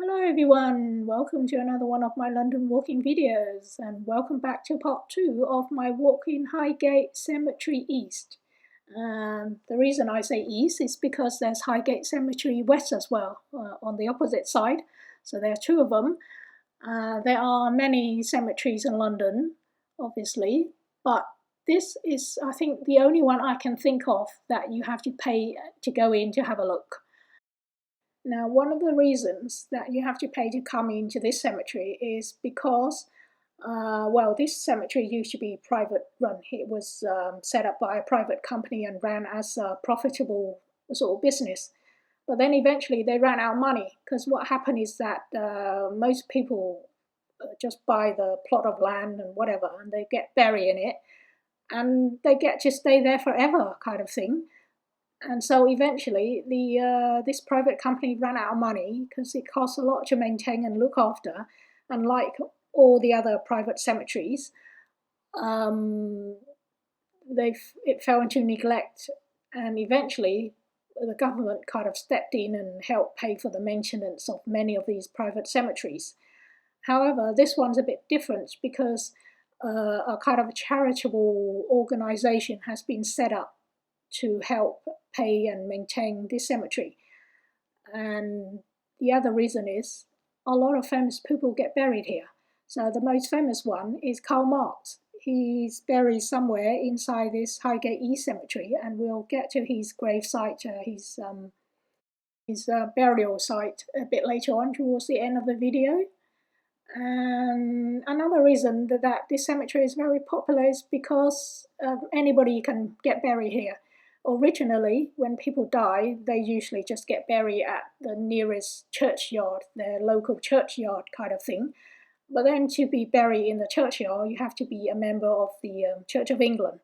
Hello everyone, welcome to another one of my London walking videos and welcome back to part 2 of my walk in Highgate Cemetery East. The reason I say east is because there's Highgate Cemetery West as well, on the opposite side, so there are two of them. There are many cemeteries in London, obviously, but this is, I think, the only one I can think of that you have to pay to go in to have a look. Now, one of the reasons that you have to pay to come into this cemetery is because, well, this cemetery used to be private run. It was set up by a private company and ran as a profitable sort of business. But then eventually they ran out of money because what happened is that most people just buy the plot of land and whatever, and they get buried in it, and they get to stay there forever, kind of thing. And so eventually, this private company ran out of money because it costs a lot to maintain and look after. And like all the other private cemeteries, um, it fell into neglect. And eventually, the government kind of stepped in and helped pay for the maintenance of many of these private cemeteries. However, this one's a bit different because a kind of charitable organization has been set up to help pay and maintain this cemetery. And the other reason is a lot of famous people get buried here. So the most famous one is Karl Marx. He's buried somewhere inside this Highgate East Cemetery, and we'll get to his grave site, his burial site, a bit later on towards the end of the video. And another reason that this cemetery is very popular is because anybody can get buried here. Originally, when people die, they usually just get buried at the nearest churchyard, their local churchyard kind of thing. But then to be buried in the churchyard, you have to be a member of the Church of England.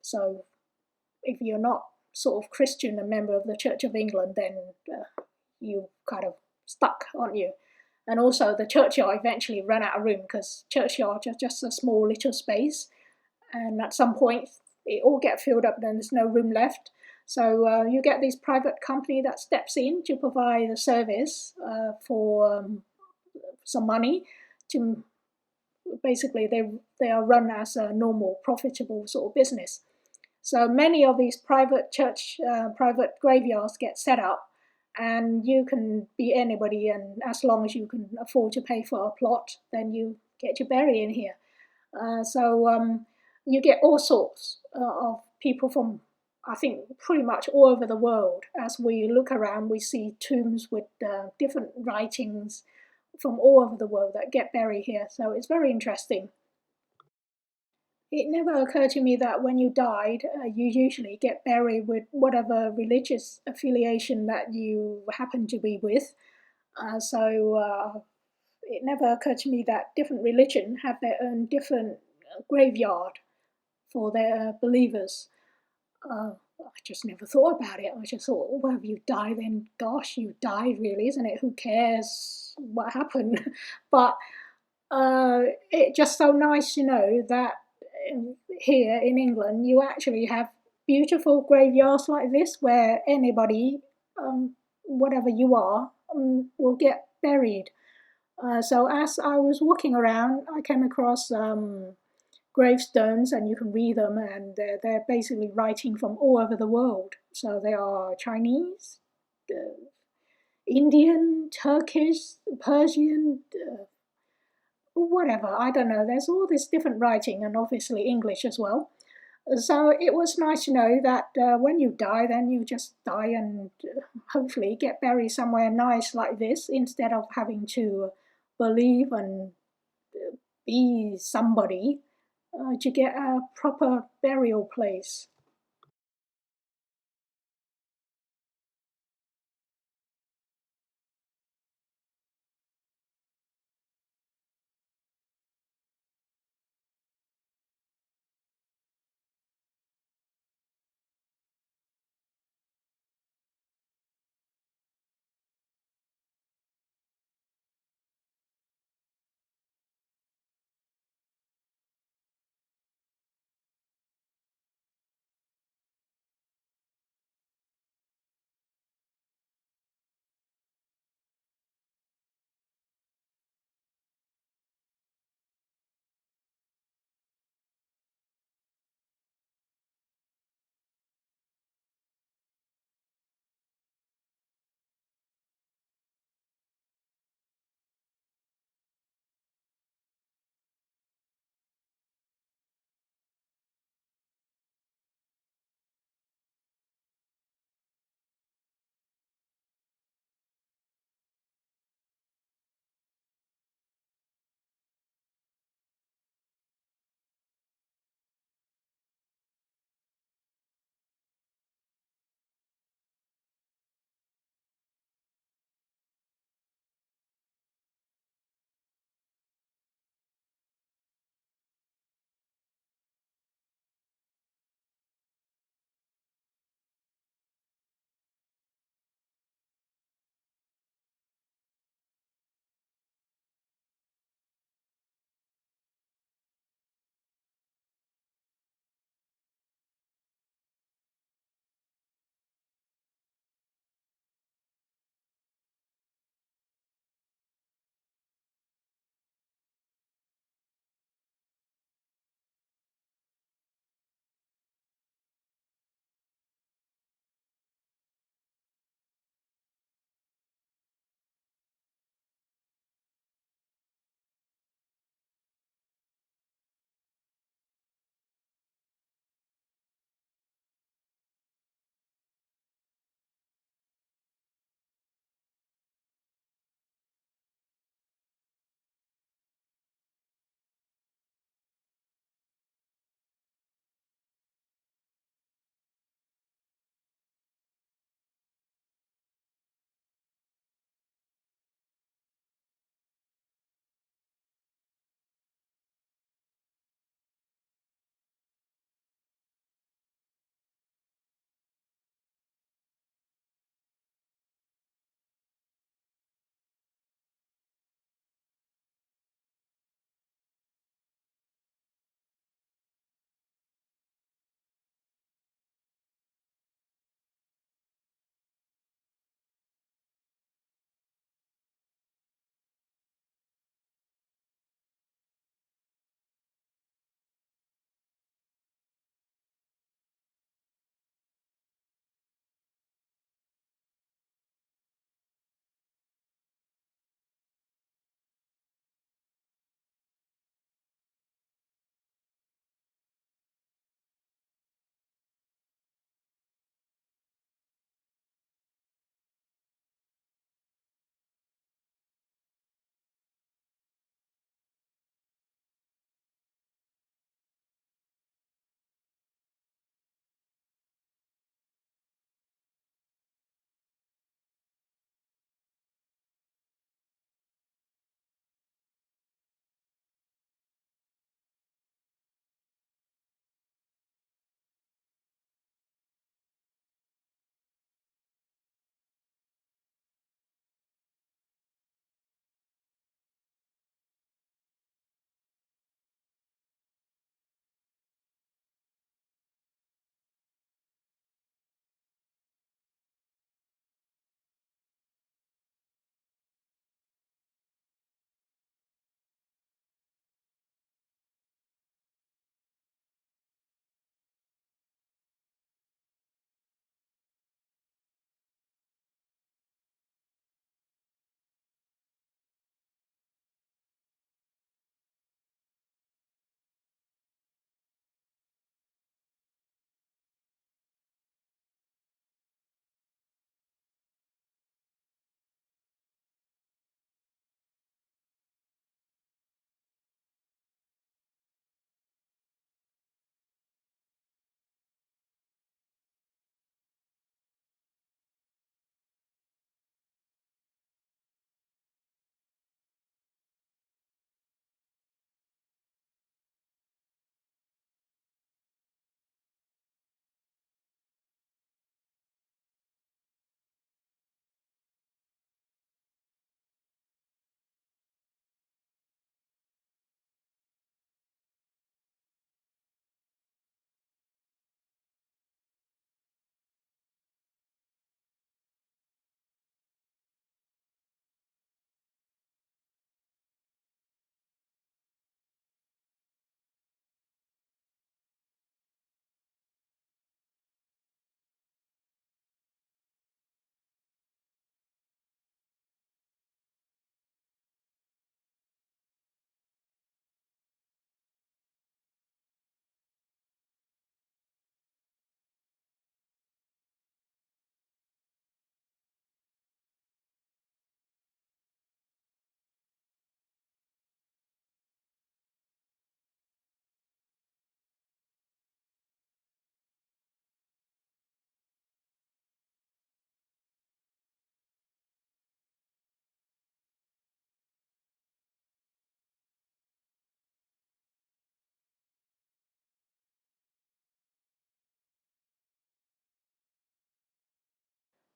So if you're not sort of Christian, a member of the Church of England, then you kind of stuck, aren't you? And also the churchyard eventually ran out of room because churchyards are just a small little space, and at some point it all get filled up, then there's no room left. So you get this private company that steps in to provide a service for some money. To basically they are run as a normal profitable sort of business. So many of these private graveyards get set up, and you can be anybody, and as long as you can afford to pay for a plot, then you get to bury in here. So you get all sorts of people from, I think, pretty much all over the world. As we look around, we see tombs with different writings from all over the world that get buried here. So it's very interesting. It never occurred to me that when you died, you usually get buried with whatever religious affiliation that you happen to be with. So it never occurred to me that different religion have their own different graveyard for their believers. I just never thought about it. I just thought, well, if you die, then gosh, you died, really, isn't it? Who cares what happened? But it's just so nice to know that here in England you actually have beautiful graveyards like this where anybody, whatever you are, will get buried. So as I was walking around, I came across gravestones, and you can read them, and they're basically writing from all over the world. So they are Chinese, Indian, Turkish, Persian, whatever, I don't know. There's all this different writing, and obviously English as well. So it was nice to know that when you die, then you just die and hopefully get buried somewhere nice like this instead of having to believe and be somebody to get a proper burial place.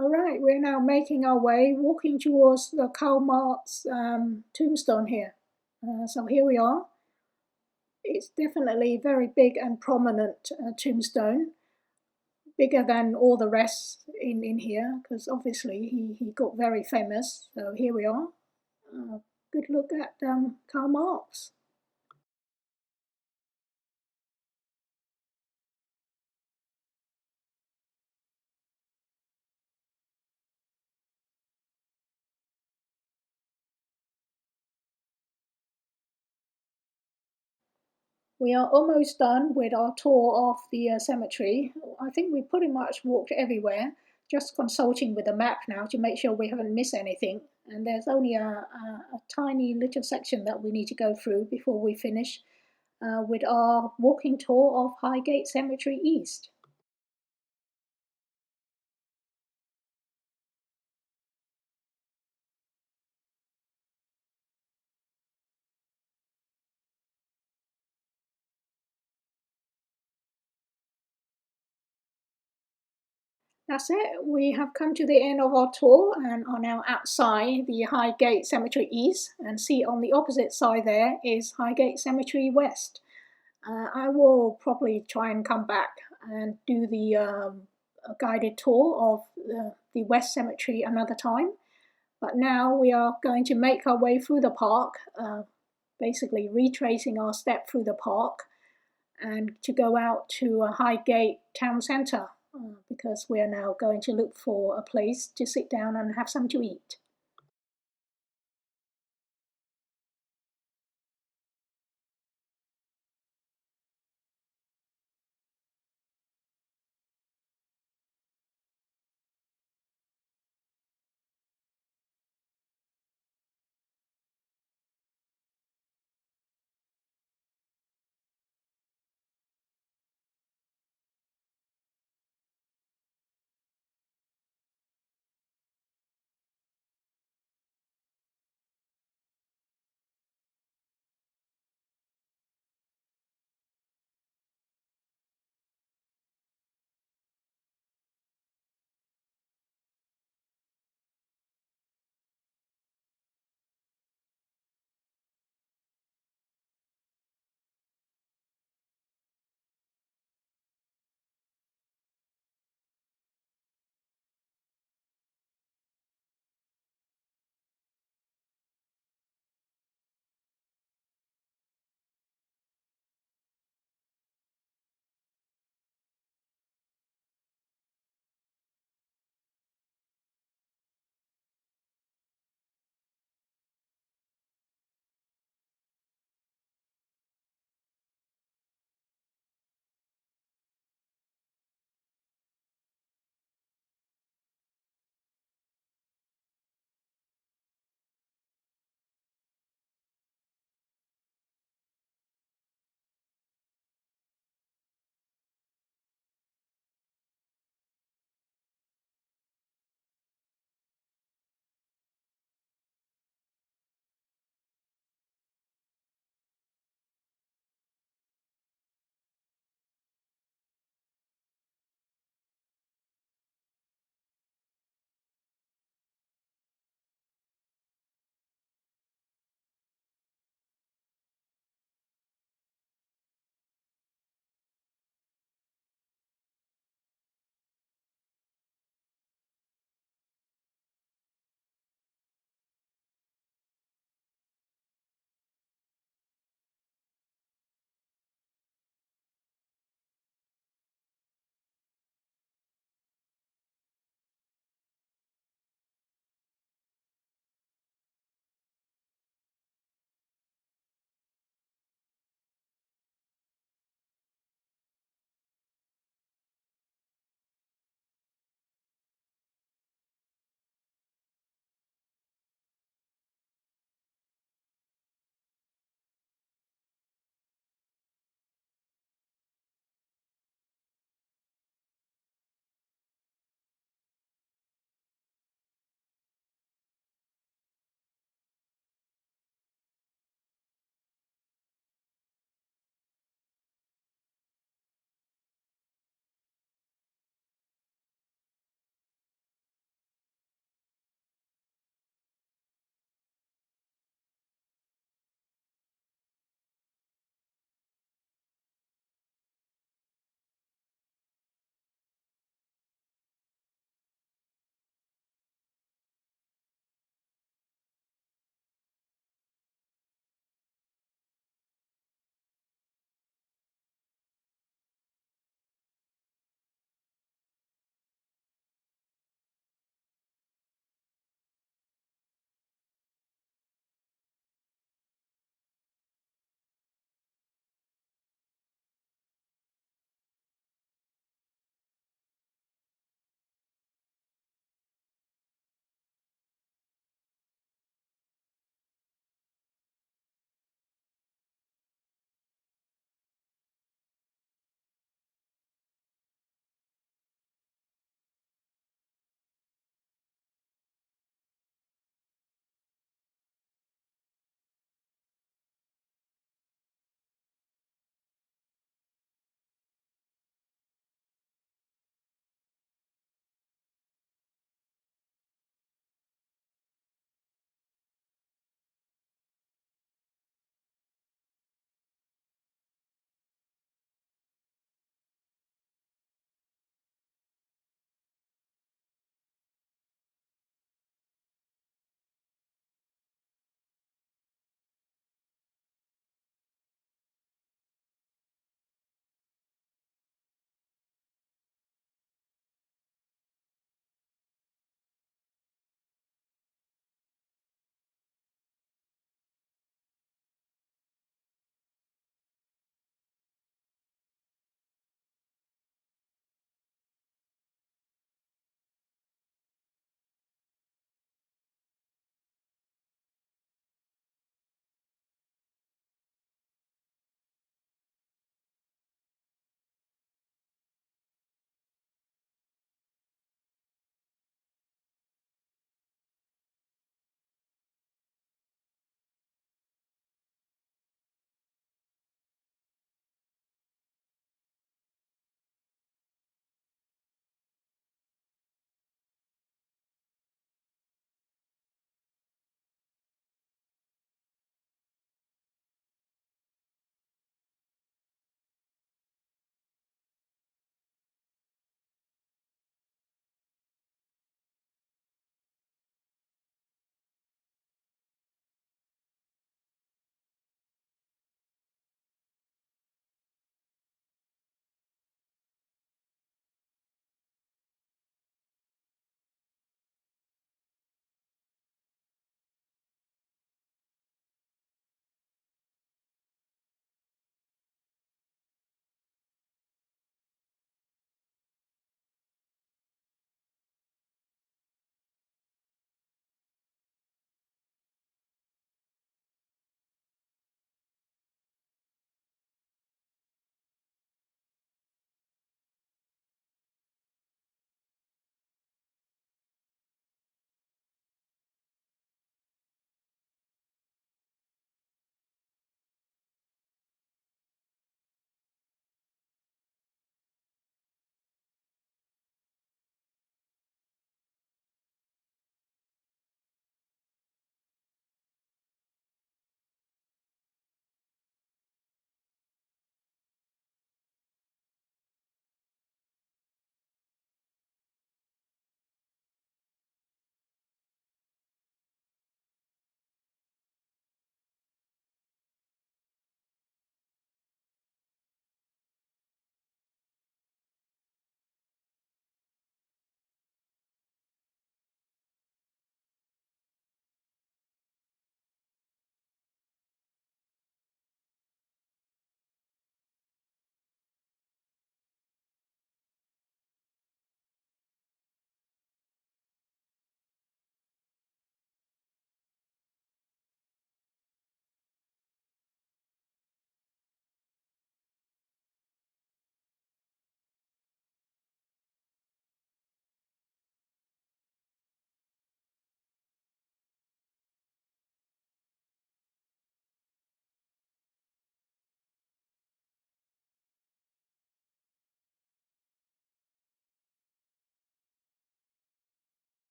All right, we're now making our way, walking towards the Karl Marx tombstone here. So here we are. It's definitely a very big and prominent tombstone, bigger than all the rest in here, because obviously he got very famous. So here we are. Good look at Karl Marx. We are almost done with our tour of the cemetery. I think we pretty much walked everywhere, just consulting with the map now to make sure we haven't missed anything. And there's only a tiny little section that we need to go through before we finish with our walking tour of Highgate Cemetery East. That's it. We have come to the end of our tour and are now outside the Highgate Cemetery East, and see on the opposite side there is Highgate Cemetery West. I will probably try and come back and do the guided tour of the West Cemetery another time. But now we are going to make our way through the park, basically retracing our step through the park and to go out to Highgate Town Centre because we are now going to look for a place to sit down and have something to eat.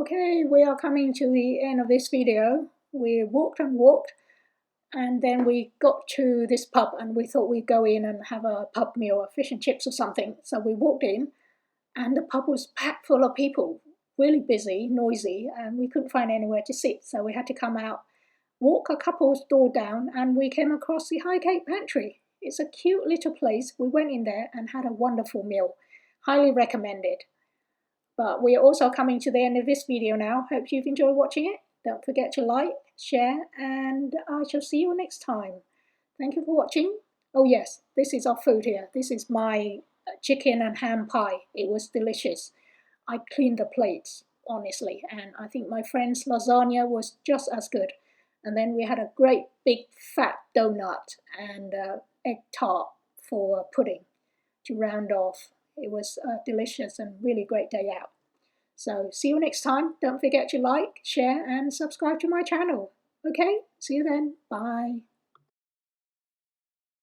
Okay, we are coming to the end of this video. We walked and walked, and then we got to this pub, and we thought we'd go in and have a pub meal, a fish and chips or something. So we walked in, and the pub was packed full of people, really busy, noisy, and we couldn't find anywhere to sit. So we had to come out, walk a couple's door down, and we came across the Highgate Pantry. It's a cute little place. We went in there and had a wonderful meal. Highly recommended. But we are also coming to the end of this video now. Hope you've enjoyed watching it. Don't forget to like, share, and I shall see you next time. Thank you for watching. Oh yes, this is our food here. This is my chicken and ham pie. It was delicious. I cleaned the plates, honestly, and I think my friend's lasagna was just as good. And then we had a great big fat donut and egg tart for pudding to round off. It was a delicious and really great day out. So see you next time. Don't forget to like, share, and subscribe to my channel. Okay, see you then. Bye.